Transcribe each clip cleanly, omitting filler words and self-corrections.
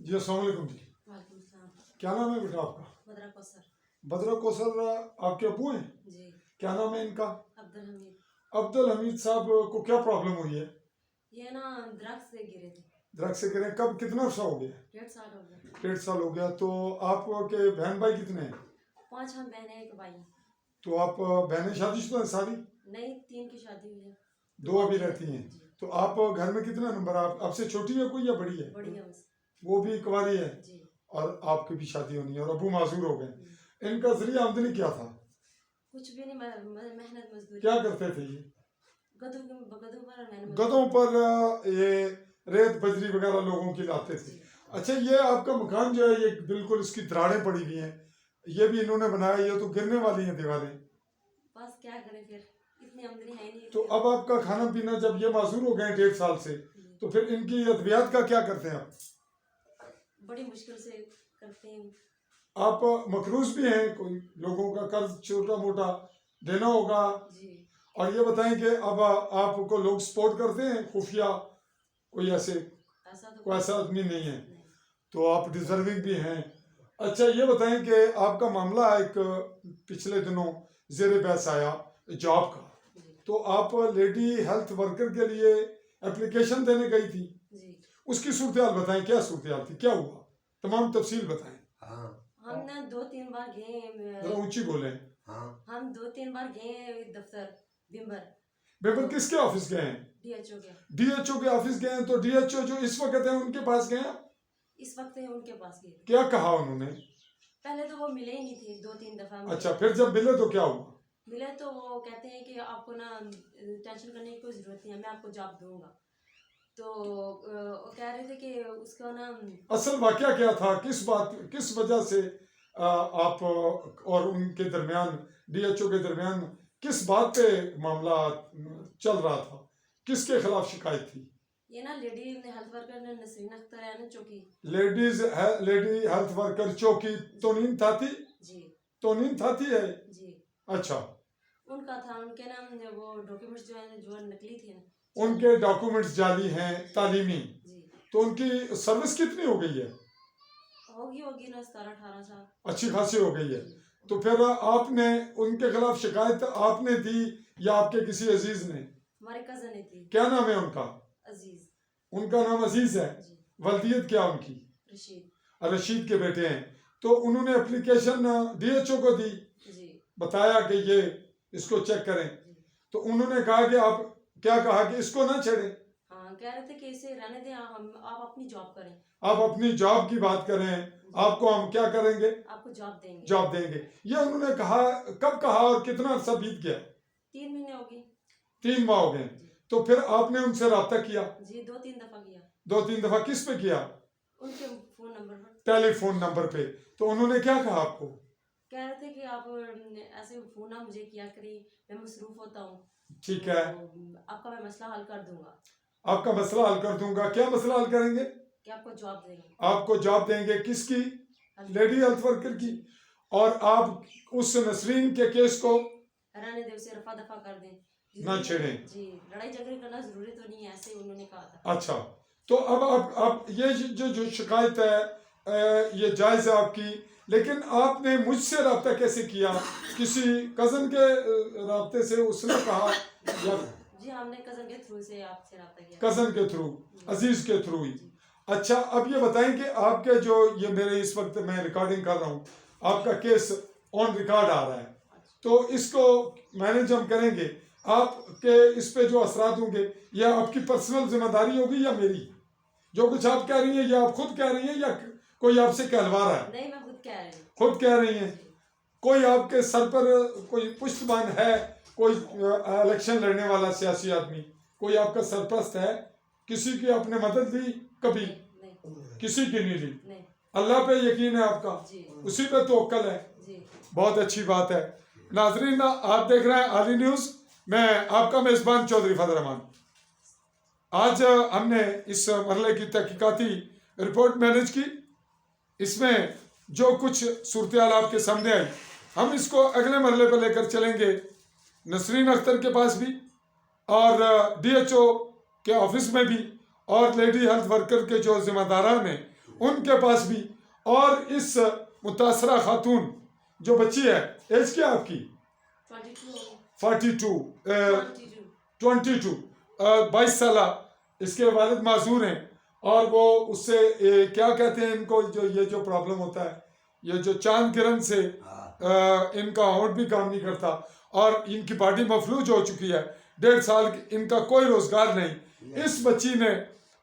जी अस्सलाम वालेकुम जी। वालेकुम सलाम। क्या नाम है बेटा आपका? बदरा कौसर। बदरा कौसर आपके अबू हैं? जी। क्या नाम है इनका? अब्दुल हमीद। अब्दुल हमीद साहब को क्या प्रॉब्लम हुई है? ये ना दरख्त से गिरे थे। ड्रग से गिरे कब, कितना अर्सा हो गया? 1.5 साल हो गया। 1.5 साल हो गया। तो आपके बहन भाई कितने हैं? 5 हम बहनें एक भाई। तो आप बहनें शादीशुदा हैं सारी? नहीं, 3 की शादी हुई है। 2 अभी रहती हैं। जी। तो आप घर में कितना नंबर, आप आपसे छोटी है कोई या बड़ी है? बड़ी है बस। वो भी कुंवारी है जी। और आपकी भी शादी होनी है और अबू माजूर हो गए। जी। इनका जरिया आमदनी क्या था? कुछ भी नहीं, मेहनत मजदूरी। क्या करते थे ये? गधों पर मेहनत गधों पर ये रेत बजरी वगैरह लोगों की लाते थे। जी। अच्छा, ये आपका मकान जो है ये बिल्कुल इसकी दरारें पड़ी हुई हैं, ये भी इन्होंने बनाया, ये तो गिरने वाली हैं दीवारें। बस क्या करें फिर, इतनी आमदनी है नहीं। तो अब आपका खाना पीना, जब ये मासूर हो गए 1.5 साल से, तो फिर इनकी अद्वियात का क्या करते हैं आप? बड़ी मुश्किल से करते हैं। आप मकरूज भी हैं, कोई लोगों का कर्ज छोटा मोटा देना होगा। जी। और ये बताएं कि अब आपको लोग सपोर्ट करते हैं, खुफिया कोई ऐसे ऐसा तो कोई ऐसा आदमी नहीं है, नहीं। तो आप डिजर्विंग भी हैं। अच्छा, ये बताएं कि आपका मामला एक पिछले दिनों ज़ेर बहस आया जॉब का, जी। तो आप लेडी हेल्थ वर्कर के लिए एप्लीकेशन देने गई थी, जी। उसकी सूरत बताएं, क्या सूरत थी, क्या हुआ, तमाम तफसील बताएं। हाँ हम ना 2-3 बार गए। जरा ऊंची बोलें। हाँ हम 2-3 बार गए दफ्तर बिम्बर। बेबर किसके ऑफिस गए हैं? DHO के। डीएचओ के ऑफिस गए हैं। तो डीएचओ जो इस वक्त है उनके पास गए हैं? इस वक्त है उनके पास गए थे। क्या कहा उन्होंने? पहले तो वो मिले ही नहीं थे, 2-3 दफा मिले। अच्छा, फिर जब मिले तो क्या हुआ? मिले तो वो कहते हैं कि आपको ना टेंशन करने की कोई जरूरत नहीं है, मैं आपको जॉब दूंगा। तो वो कह रहे थे कि उसका ना असल वाकया क्या था, किस वजह से आप और उनके दरमियान, डीएचओ के दरमियान किस बात पे मामला चल रहा था, किसके खिलाफ शिकायत थी? ये ना लेडी हेल्थ वर्कर ने नसरीन अख्तर है ना चौकी। लेडी हेल्थ वर्कर चौकी तोनीन थाती। जी। तोनीन थाती है। जी। अच्छा, उनका था, उनके ना वो डॉक्यूमेंट्स जो है जो नकली थे ना। उनके डॉक्यूमेंट्स जाली हैं तालीमी। जी। तो उनकी सर्विस कितनी हो गई है? होगी ना 17-18 साल। अच्छी खासी हो गई है। तो फिर आपने उनके खिलाफ शिकायत आपने दी या आपके किसी अजीज ने? हमारे कजन ने थी। क्या नाम है उनका? अजीज। उनका नाम अजीज है। जी। वल्दियत क्या उनकी? रशीद। रशीद के बेटे हैं। तो उन्होंने एप्लीकेशन डीएचओ को दी, जी। बताया कि ये इसको चेक करें। जी। तो उन्होंने कहा कि आप, क्या कहा कि इसको ना छेड़े, हाँ, कह रहे थे कि इसे रहने दें, आप अपनी जॉब करें। आप अपनी जॉब की बात करें, आपको हम क्या करेंगे, आपको जॉब देंगे। जॉब देंगे। ये उन्होंने कहा, कब कहा और कितना अर्सा बीत गया? 3 महीने हो गए। 3 माह हो गए। तो फिर आपने उनसे रब्ता किया? जी, 2-3 दफा किया। 2-3 दफा किस पे किया? उनके फोन नंबर पर। टेलीफोन नंबर पे। तो उन्होंने क्या कहा आपको? कह रहे थे कि आप ऐसे फोन ना मुझे किया करिए, मैं मसरूफ होता हूँ। ठीक है, तो आपका मैं मसला हल कर दूंगा। आपका मसला हल कर दूंगा। क्या मसला हल करेंगे? कि आपको जॉब देंगे। आपको जॉब देंगे, किसकी? लेडी हेल्थ वर्कर की। और आप उस नसरीन के केस को रहने दे, उसे रफा दफा कर दें, ना छेड़ें। जी, लड़ाई झगड़े करना जरूरी तो नहीं है, ऐसे उन्होंने कहा था। अच्छा, तो अब ये जो शिकायत है ये जायज़ है आपकी, लेकिन आपने मुझसे रब्ता कैसे किया? किसी कज़न के रास्ते से उसने कहा या जी, हमने कजन के थ्रू से आपसे रब्ता किया। कज़न के थ्रू, अजीज़ के थ्रू ही? अच्छा, अब ये बताएं कि आपके जो ये मेरे इस वक्त मैं रिकॉर्डिंग कर रहा हूँ, आपका केस ऑन रिकॉर्ड आ रहा है, तो इसको मैनेज हम करेंगे। आपके इस पे जो असरात होंगे, यह आपकी पर्सनल जिम्मेदारी होगी या मेरी? जो कुछ आप कह रही हैं ये आप खुद कह रही हैं या कोई आपसे कहलवा रहा है? नहीं, मैं खुद कह रही हूँ। खुद कह रही हैं। कोई आपके सर पर कोई पुष्टबान है, कोई इलेक्शन लड़ने वाला सियासी आदमी, कोई आपका सरपरस्त है? किसी की आपने मदद ली कभी? नहीं। किसी की नहीं ली। नहीं। अल्लाह पे यकीन है आपका, जी। उसी पे तवक्कल है। जी। बहुत अच्छी बात है। नाजरीन, आप देख रहे हैं आली न्यूज़, मैं आपका मेज़बान चौधरी फजल रहमान। आज हमने इस मरहले की तहकीकाती रिपोर्ट मैनेज की। इसमें जो कुछ सूरत हाल आपके सामने आई, हम इसको अगले मरहले पर लेकर चलेंगे, नसरीन अख्तर के पास भी और डीएचओ के ऑफिस में भी, और लेडी हेल्थ वर्कर के जो जिम्मेदारान हैं उनके पास भी। और इस मुतासरा खातून जो बच्ची है, एज क्या आपकी? 22 22 22 साल। इसके वालिद माजूर हैं और वो उससे क्या कहते हैं इनको, जो ये जो प्रॉब्लम होता है, ये जो चांद किरण से इनका होंठ भी काम नहीं करता और इनकी बॉडी मफलूज हो चुकी है। 1.5 साल इनका कोई रोजगार नहीं। इस बच्ची ने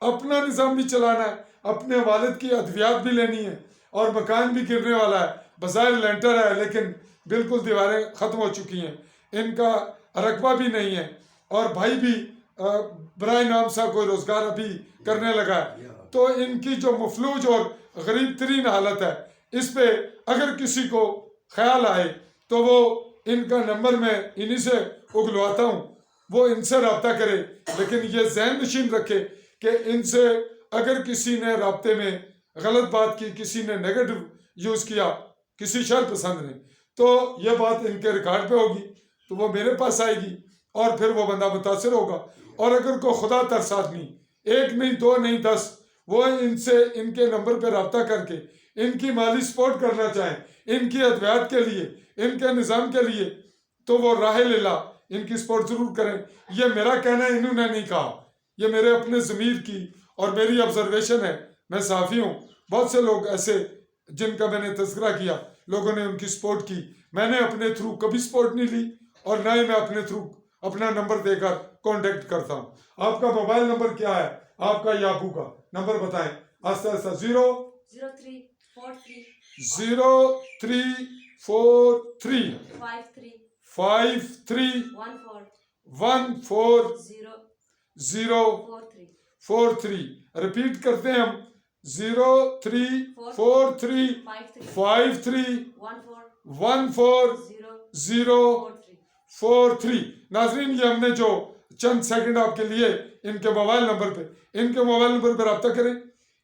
अपना निज़ाम भी चलाना है, अपने वालिद की अद्वियात भी लेनी है और मकान भी गिरने वाला है। बज़ाहिर लेंटर है लेकिन बिल्कुल दीवारें ख़त्म हो चुकी हैं, इनका रकबा भी नहीं है और भाई भी बराए नाम सा कोई रोज़गार अभी करने लगा है। तो इनकी जो मफलूज और गरीब तरीन हालत है, इस पे अगर किसी को ख्याल आए तो वो इनका नंबर मैं इन्हीं से उगलवाता हूँ, वो इनसे रब्ता करे। लेकिन ये जहन नशीन रखे कि इनसे अगर किसी ने राब्ते में गलत बात की, किसी ने नेगेटिव यूज़ किया, किसी शर पसंद ने, तो ये बात इनके रिकॉर्ड पे होगी तो वो मेरे पास आएगी और फिर वो बंदा मुतासर होगा। और अगर कोई खुदा तरस आदमी, 1 नहीं 2 नहीं 10, वो इनसे इनके नंबर पे रब्ता करके इनकी माली सपोर्ट करना चाहें, इनकी अद्वियात के लिए, इनके निज़ाम के लिए, तो वो राह लेला इनकी सपोर्ट ज़रूर करें। ये मेरा कहना है, इन्होंने नहीं कहा, ये मेरे अपने ज़मीर की और मेरी ऑब्जर्वेशन है। मैं साफ़ी हूँ, बहुत से लोग ऐसे जिनका मैंने तज़किरा किया, लोगों ने उनकी सपोर्ट की। मैंने अपने थ्रू कभी सपोर्ट नहीं ली और ना ही मैं अपने थ्रू अपना नंबर देकर कांटेक्ट करता हूँ। आपका मोबाइल नंबर क्या है, आपका याबू का नंबर बताएं आस्ता आस्ता। 0343 0343 53 14 043। रिपीट करते हैं हम, 0343 53 14 नाजरीन, ये हमने जो चंद सेकंड आपके लिए इनके मोबाइल नंबर पे, इनके मोबाइल नंबर पर रब्ता करें।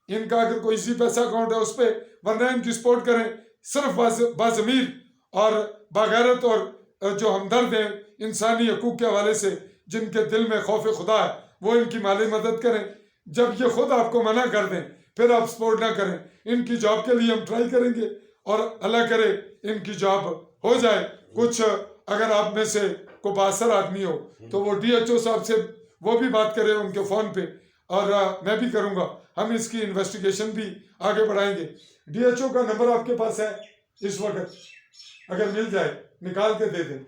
इनका अगर कोई इसी पैसा अकाउंट है उस पर, वरना इनकी सपोर्ट करें। सिर्फ बाज़मीर और बागैरत और जो हमदर्द हैं इंसानी हकूक़ के हवाले से, जिनके दिल में खौफ खुदा है, वो इनकी माली मदद करें। जब ये खुद आपको मना कर दें फिर आप सपोर्ट ना करें। इनकी जॉब के लिए हम ट्राई करेंगे और अल्लाह करे इनकी जॉब हो जाए। कुछ अगर आप में से कोई बासर आदमी हो तो वो DHO साहब से वो भी बात करें उनके फ़ोन पे, और मैं भी करूँगा। हम इसकी इन्वेस्टिगेशन भी आगे बढ़ाएंगे। DHO का नंबर आपके पास है इस वक्त, अगर मिल जाए निकाल के दे दें।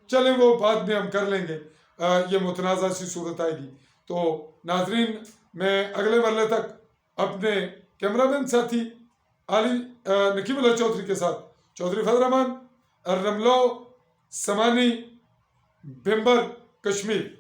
चलें, वो बाद में हम कर लेंगे, ये मुतनाज़ा सी सूरत आएगी। तो नाजरीन, मैं अगले मरले तक अपने कैमरामैन साथी नकीबुल्लाह चौधरी के साथ, चौधरी फजल रहमान, रमलो समानी, बिम्बर, कश्मीर।